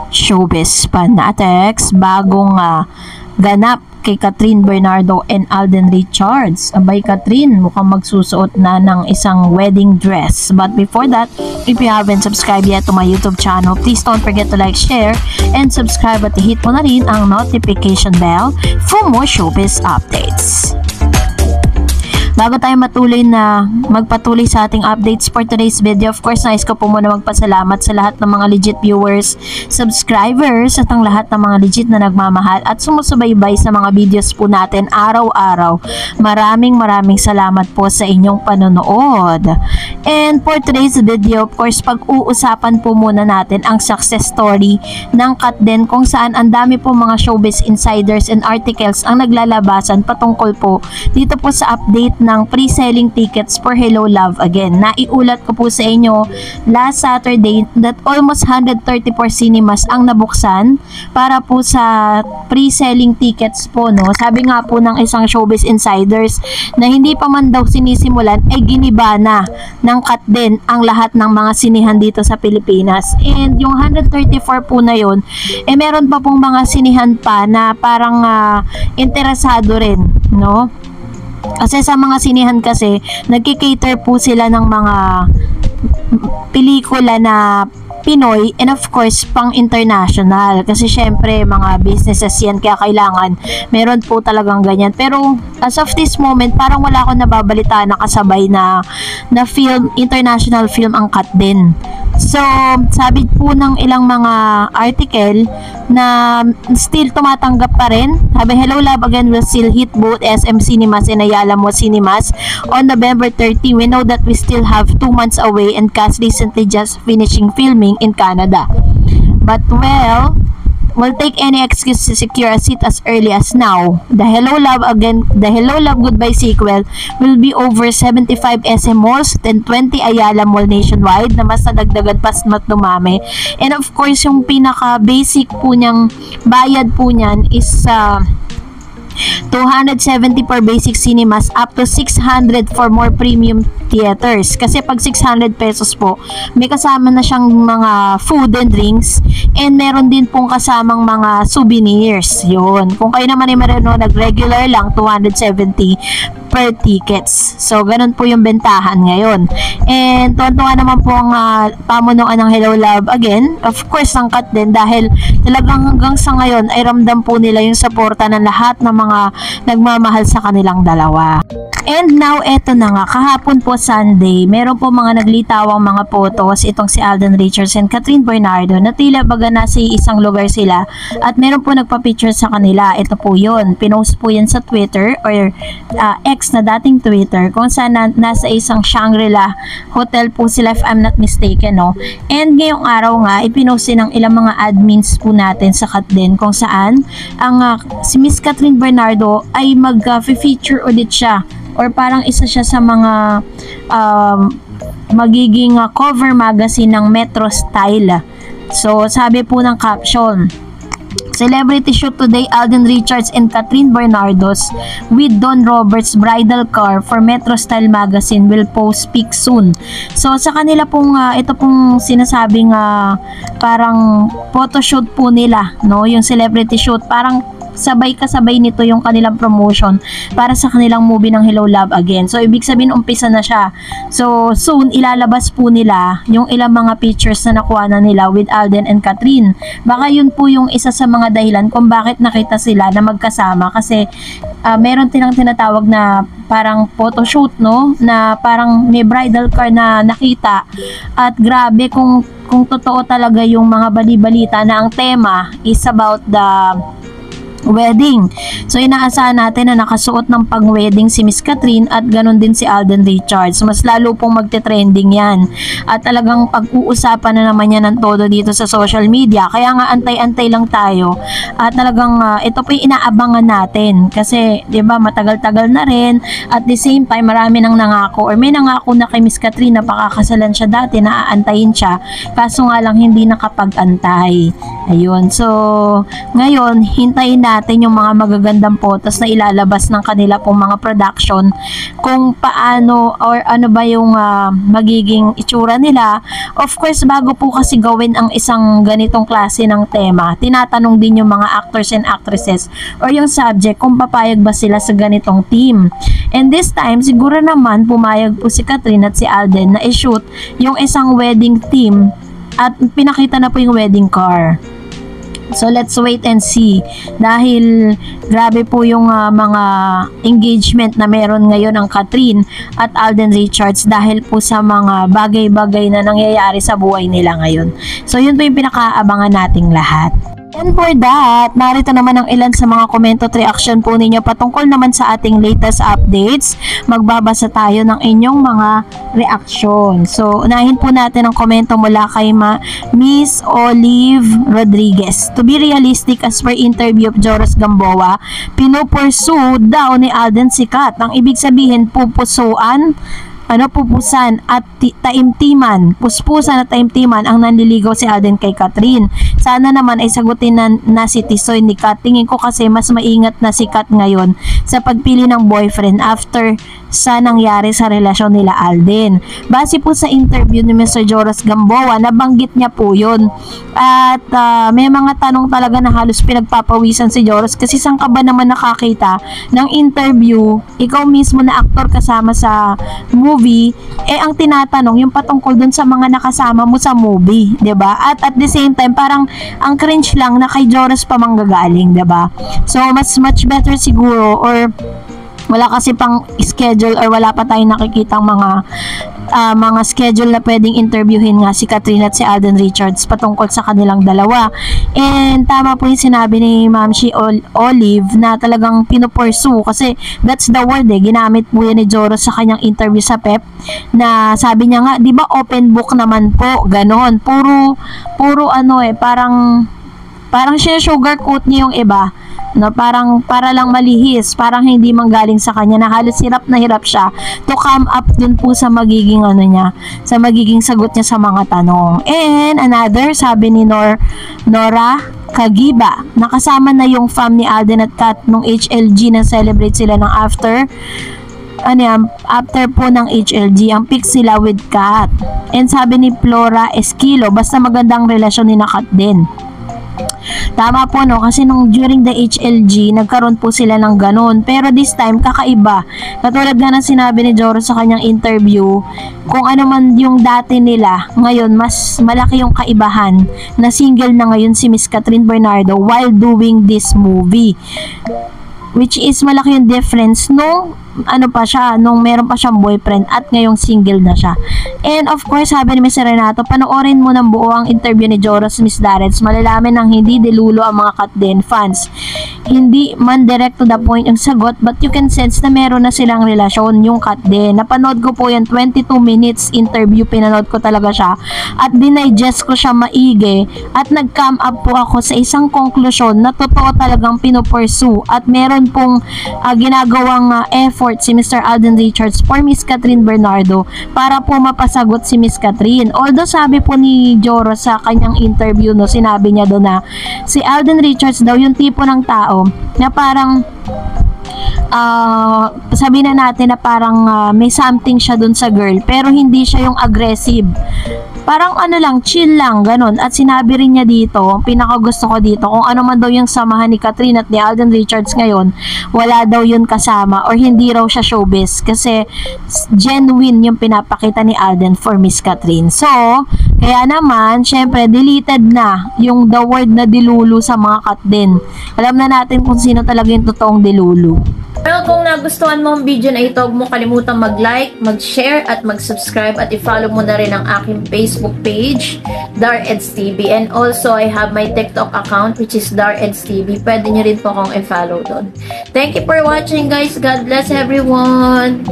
Showbiz Fanatics, bagong ganap kay Catherine Bernardo and Alden Richards. Abay Catherine, mukhang magsusuot na ng isang wedding dress. But before that, if you haven't subscribed yet to my YouTube channel, please don't forget to like, share, and subscribe at hit mo na rin ang notification bell for more showbiz updates. Bago tayo magpatuloy sa ating updates for today's video, of course, nais ko po muna magpasalamat sa lahat ng mga legit viewers, subscribers, at ang lahat ng mga legit na nagmamahal at sumusubaybay sa mga videos po natin araw-araw. Maraming salamat po sa inyong panonood. And for today's video, of course, pag-uusapan po muna natin ang success story ng Katden, kung saan ang dami po mga showbiz insiders and articles ang naglalabasan patungkol po dito po sa update ng pre-selling tickets for Hello Love Again. Naiulat ko po sa inyo last Saturday that almost 134 cinemas ang nabuksan para po sa pre-selling tickets po, no. Sabi nga po ng isang showbiz insiders na hindi pa man daw sinisimulan ay giniba na ng Katden ang lahat ng mga sinihan dito sa Pilipinas. And yung 134 po na yun, meron pa pong mga sinihan pa na parang interesado rin, no. Kasi sa mga sinihan kasi, nagki-cater po sila ng mga pelikula na Pinoy and of course pang international, kasi syempre mga businesses yan, kaya kailangan meron po talagang ganyan. Pero as of this moment, parang wala akong nababalitaan na kasabay na film, international film ang Katden. So sabi po ng ilang mga article na still tumatanggap pa rin. Sabi, Hello Love Again will still hit both SM Cinemas and Ayala Mall Cinemas on November 30. We know that we still have 2 months away and cast recently just finishing filming in Canada. But well, we'll take any excuse to secure a seat as early as now. The Hello Love Goodbye sequel will be over 75 SM malls and 20 Ayala Mall nationwide na mas nadagdagan pa mat dumami. And of course, yung pinaka basic po niyang bayad po niyan is 270 per basic cinemas up to 600 for more premium theaters. Kasi pag 600 pesos po, may kasama na siyang mga food and drinks, and meron din pong kasamang mga souvenirs. Yun. Kung kayo naman ay nag-regular lang, 270 per tickets. So, ganun po yung bentahan ngayon. And tuwan-tuwa naman po ang pamunuan ng Hello Love Again. Of course, ang Katden, dahil talagang hanggang sa ngayon ay ramdam po nila yung suporta ng lahat ng mga nagmamahal sa kanilang dalawa. And now, eto na nga, kahapon po Sunday, meron po mga naglitawang mga photos itong si Alden Richards and Catherine Bernardo na tila baga nasa isang lugar sila, at meron po nagpa-picture sa kanila. Ito po yun, pinost po yan sa Twitter or X na dating Twitter, kung saan nasa isang Shangri-La hotel po sila, if I'm not mistaken, no? And ngayong araw nga, ipinost din ng ilang mga admins po natin sa Katden, kung saan ang si Miss Catherine Bernardo ay mag-feature ulit siya, or parang isa siya sa mga magiging cover magazine ng Metro Style. So sabi po ng caption, celebrity shoot today, Alden Richards and Catherine Bernardo's with Don Roberts bridal car for Metro Style magazine will post pic soon. So sa kanila pong ito pong sinasabing parang photoshoot po nila, no, yung celebrity shoot, parang sabay-kasabay nito yung kanilang promotion para sa kanilang movie ng Hello Love Again. So ibig sabihin umpisa na siya. So soon ilalabas po nila yung ilang mga pictures na nakuha na nila with Alden and Catherine. Baka yun po yung isa sa mga dahilan kung bakit nakita sila na magkasama, kasi meron silang tinatawag na parang photoshoot, no, na parang may bridal car na nakita. At grabe kung totoo talaga yung mga bali-balita na ang tema is about the wedding. So inaasahan natin na nakasuot ng pang-wedding si Miss Catherine at ganun din si Alden Richards. Mas lalo pong magte-trending yan. At talagang pag-uusapan na naman yan ng todo dito sa social media. Kaya nga antay-antay lang tayo. At talagang ito po yung inaabangan natin. Kasi 'di ba matagal-tagal na rin. At the same time marami nang nangako or may nangako na kay Miss Catherine na pakakasalan siya dati, na aantayin siya. Kaso nga lang hindi nakapag-antay. Ayun. So ngayon hintayin na natin yung mga magagandang photos na ilalabas ng kanila pong mga production, kung paano or ano ba yung magiging itsura nila. Of course, bago po kasi gawin ang isang ganitong klase ng tema, tinatanong din yung mga actors and actresses or yung subject kung papayag ba sila sa ganitong team. And this time, siguro naman pumayag po si Catherine at si Alden na i-shoot yung isang wedding theme at pinakita na po yung wedding car. So let's wait and see, dahil grabe po yung mga engagement na meron ngayon ng Catherine at Alden Richards dahil po sa mga bagay-bagay na nangyayari sa buhay nila ngayon. So yun po yung pinakaabangan nating lahat. And for that, narito naman ang ilan sa mga komento at reaction po ninyo patungkol naman sa ating latest updates. Magbabasa tayo ng inyong mga reaction. So, unahin po natin ang komento mula kay Miss Olive Rodriguez. To be realistic, as per interview of Joros Gamboa, pinupursue daw ni Alden si Kat. Ang ibig sabihin, pupusuan pupusan at taimtiman, puspusan at taimtiman ang nanliligaw si Alden kay Catherine. Sana naman ay sagutin na si Tisoy ni Kat. Tingin ko kasi mas maingat na si Kat ngayon sa pagpili ng boyfriend after sa nangyari sa relasyon nila Alden. Base po sa interview ni Mr. Joros Gamboa, nabanggit niya po yun. At may mga tanong talaga na halos pinagpapawisan si Joros kasi saan ka ba naman nakakita ng interview, ikaw mismo na aktor kasama sa movie, ang tinatanong yung patungkol dun sa mga nakasama mo sa movie, 'di ba? At the same time, parang ang cringe lang na kay Joros pa manggagaling, 'di ba? So much better siguro, or wala kasi pang schedule or wala pa tayong nakikitang mga schedule na pwedeng interviewin nga si Catherine at si Alden Richards patungkol sa kanilang dalawa. And tama po yung sinabi ni Ma'am Olive na talagang pinupursue, kasi that's the word ginamit po yan ni Joros sa kanyang interview sa PEP, na sabi niya nga, di ba open book naman po, ganon, puro parang sugarcoat niya yung iba, no, parang para lang malihis, parang hindi manggaling sa kanya, na halos hirap na hirap siya to come up dun po sa magiging sa magiging sagot niya sa mga tanong. And another, sabi ni Nora Kagiba, nakasama na yung fam ni Alden at Kat nung HLG na celebrate sila ng after po ng HLG, ang pic sila with Kat. And sabi ni Flora Esquilo, basta magandang relasyon ni Kat din. Tama po, no, kasi nung during the HLG nagkaroon po sila ng ganun, pero this time kakaiba. Katulad nga ng sinabi ni Joros sa kanyang interview, kung ano man yung dati nila, ngayon mas malaki yung kaibahan na single na ngayon si Miss Catherine Bernardo while doing this movie, which is malaki yung difference nung nung meron pa siyang boyfriend at ngayong single na siya. And of course, sabi ni Mr. Renato, panoorin mo ng buo ang interview ni Joros, Miss Darrets, malalaman ng hindi dilulo ang mga Kat din fans. Hindi man direct to the point yung sagot, but you can sense na meron na silang relasyon yung Kat din. Napanood ko po yan, 22 minutes interview, pinanood ko talaga siya at dinigest ko siya maigi, at nag-come up po ako sa isang konklusyon na totoo talagang pinupursue at meron pong ginagawang effort si Mr. Alden Richards for Miss Catherine Bernardo para po mapasagot si Miss Catherine. Although sabi po ni Joros sa kanyang interview, no, sinabi niya doon na si Alden Richards daw yung tipo ng tao na parang sabi na natin na parang may something siya dun sa girl, pero hindi siya yung aggressive, parang chill lang, ganun. At sinabi rin niya dito, ang pinakagusto ko dito, kung ano man daw yung samahan ni Catherine at ni Alden Richards ngayon, wala daw yun kasama or hindi raw siya showbiz, kasi genuine yung pinapakita ni Alden for Miss Catherine. So, kaya naman, syempre, deleted na yung the word na dilulu sa mga Kat din. Alam na natin kung sino talaga yung totoong dilulu. Well, kung nagustuhan mo ang video na ito, huwag mo kalimutan mag-like, mag-share, at mag-subscribe, at i-follow mo na rin ang aking Facebook page, DarEdsTV. And also, I have my TikTok account, which is DarEdsTV. Pwede nyo rin po akong i-follow doon. Thank you for watching, guys. God bless everyone!